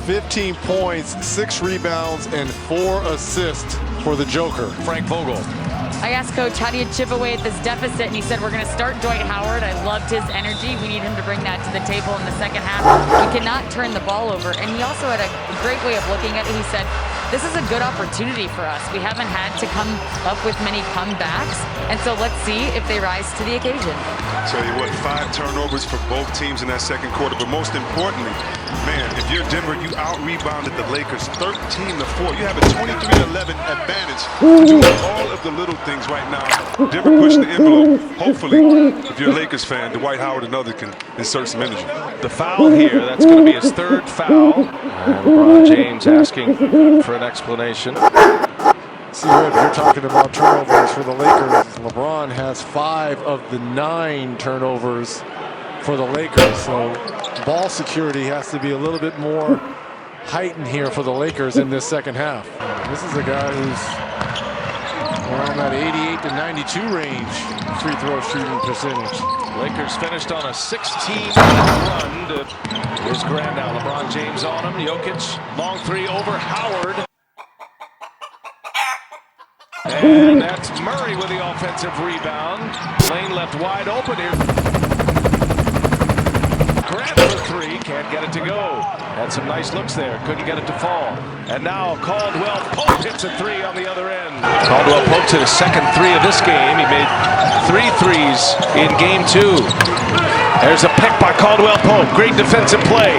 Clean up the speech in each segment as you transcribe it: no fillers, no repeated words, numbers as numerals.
15 points, 6 rebounds, and 4 assists for the Joker. Frank Vogel. I asked Coach, how do you chip away at this deficit? And he said, we're going to start Dwight Howard. I loved his energy. We need him to bring that to the table in the second half. We cannot turn the ball over. And he also had a great way of looking at it. He said, this is a good opportunity for us. We haven't had to come up with many comebacks. And so let's see if they rise to the occasion. Tell you what, 5 turnovers for both teams in that second quarter. But most importantly, man, if you're Denver, you out-rebounded the Lakers 13-4. You have a 23-11 advantage to do all of the little things right now. Denver pushed the envelope. Hopefully, if you're a Lakers fan, Dwight Howard and others can insert some energy. The foul here, that's going to be his 3rd foul. And LeBron James asking for an explanation. See, Red, you're talking about turnovers for the Lakers. LeBron has 5 of the 9 turnovers for the Lakers. So ball security has to be a little bit more heightened here for the Lakers in this second half. This is a guy who's around that 88 to 92 range free throw shooting percentage. Lakers finished on a 16-minute run to here's Grant now. LeBron James on him. Jokic, long 3 over Howard. And that's Murray with the offensive rebound. Lane left wide open here. Grant for 3, can't get it to go. Had some nice looks there, couldn't get it to fall. And now Caldwell Pope hits a 3 on the other end. Caldwell Pope to his second 3 of this game. He made 3 threes in game 2. There's a pick by Caldwell Pope. Great defensive play.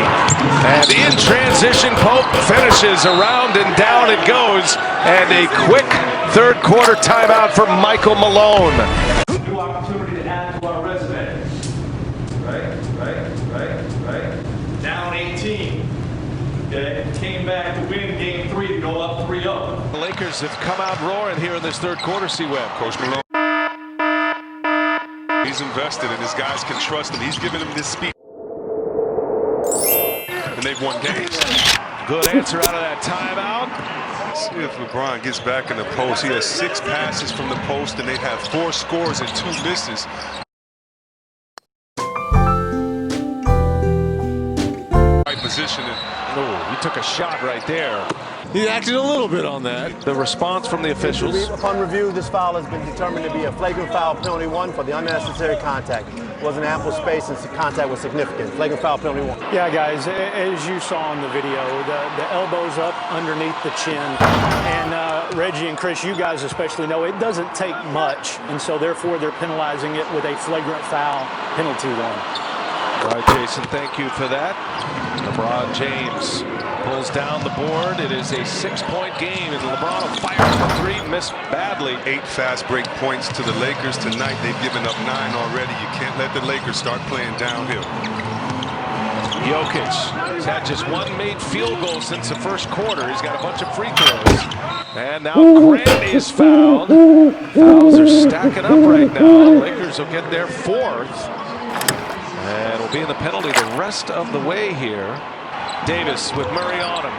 And in transition, Pope finishes around and down it goes. And a quick third quarter timeout for Michael Malone. New opportunity to add to our resume. Right. Down 18. Okay. Came back to win game 3 to go up 3-0. The Lakers have come out roaring here in this third quarter, C-Web. Coach Malone, he's invested and his guys can trust him. He's giving them this speed. And they've won games. Good answer out of that timeout. See if LeBron gets back in the post. He has 6 passes from the post and they have 4 scores and 2 misses. Right position. Oh, he took a shot right there. He acted a little bit on that. The response from the officials. Upon review, this foul has been determined to be a flagrant foul, penalty 1 for the unnecessary contact. Wasn't ample space and contact was significant. Flagrant foul, penalty 1. Yeah, guys, as you saw in the video, the elbows up underneath the chin. And Reggie and Chris, you guys especially know it doesn't take much. And so therefore they're penalizing it with a flagrant foul, penalty 1. All right, Jason, thank you for that. LeBron James pulls down the board. It is a 6-point game, and LeBron will fire for 3, missed badly. 8 fast break points to the Lakers tonight. They've given up 9 already. You can't let the Lakers start playing downhill. Jokic has had just 1 made field goal since the first quarter. He's got a bunch of free throws. And now Grant is fouled. Fouls are stacking up right now. The Lakers will get their 4th. And will be in the penalty the rest of the way here. Davis with Murray on him.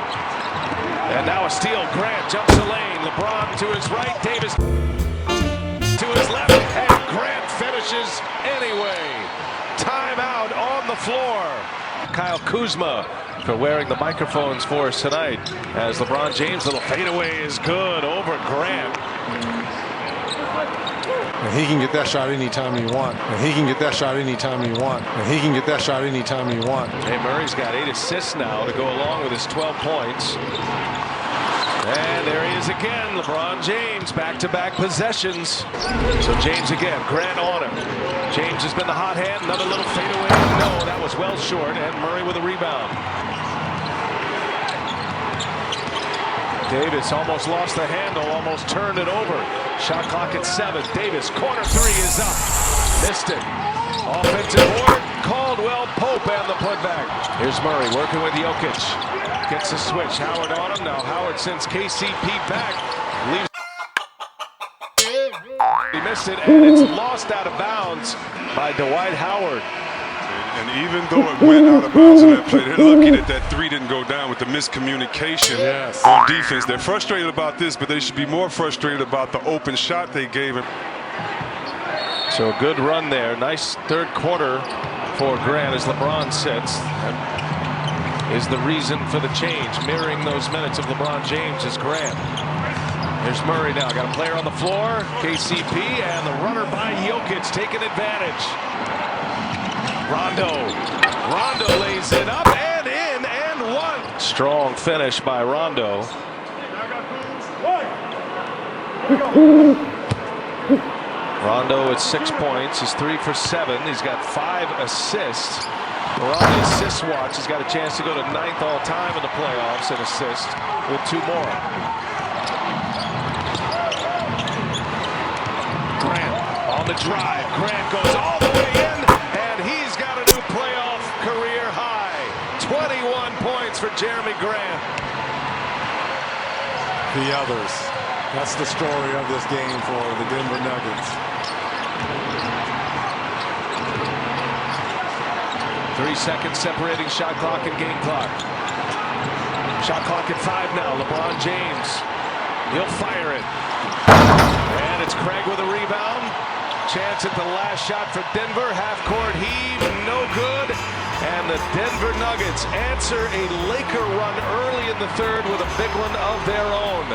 And now a steal. Grant jumps the lane. LeBron to his right. Davis to his left. And Grant finishes anyway. Timeout on the floor. Kyle Kuzma for wearing the microphones for us tonight. As LeBron James' little fadeaway is good over Grant. And he can get that shot anytime he wants. And he can get that shot anytime he wants. And he can get that shot anytime he wants. Hey, Murray's got 8 assists now to go along with his 12 points. And there he is again. LeBron James, back-to-back possessions. So James again, Grant on him. James has been the hot hand. Another little fadeaway. No, that was well short. And Murray with a rebound. Davis almost lost the handle, almost turned it over. Shot clock at 7. Davis, corner 3 is up. Missed it. Offensive board, Caldwell Pope and the putback. Here's Murray working with Jokic. Gets the switch. Howard on him. Now Howard sends KCP back. Leaves. He missed it, and it's lost out of bounds by Dwight Howard. And even though it went out of bounds in that play, they're lucky that that 3 didn't go down with the miscommunication on defense. They're frustrated about this, but they should be more frustrated about the open shot they gave him. So a good run there. Nice third quarter for Grant as LeBron sits. is the reason for the change. Mirroring those minutes of LeBron James is Grant. There's Murray now. Got a player on the floor. KCP and the runner by Jokic taking advantage. Rondo lays it up and in and one. Strong finish by Rondo. Rondo at 6 points. He's 3 for 7. He's got 5 assists. We're on the assist watch. He's got a chance to go to 9th all time in the playoffs in assists with 2 more. Grant on the drive. Grant goes all the way in, and he's got a new playoff career high. 21 points for Jeremy Grant. The others. That's the story of this game for the Denver Nuggets. 3 seconds separating shot clock and game clock. Shot clock at 5 now. LeBron James. He'll fire it. And it's Craig with a rebound. Chance at the last shot for Denver. Half court heave. No good. And the Denver Nuggets answer a Laker run early in the third with a big one of their own.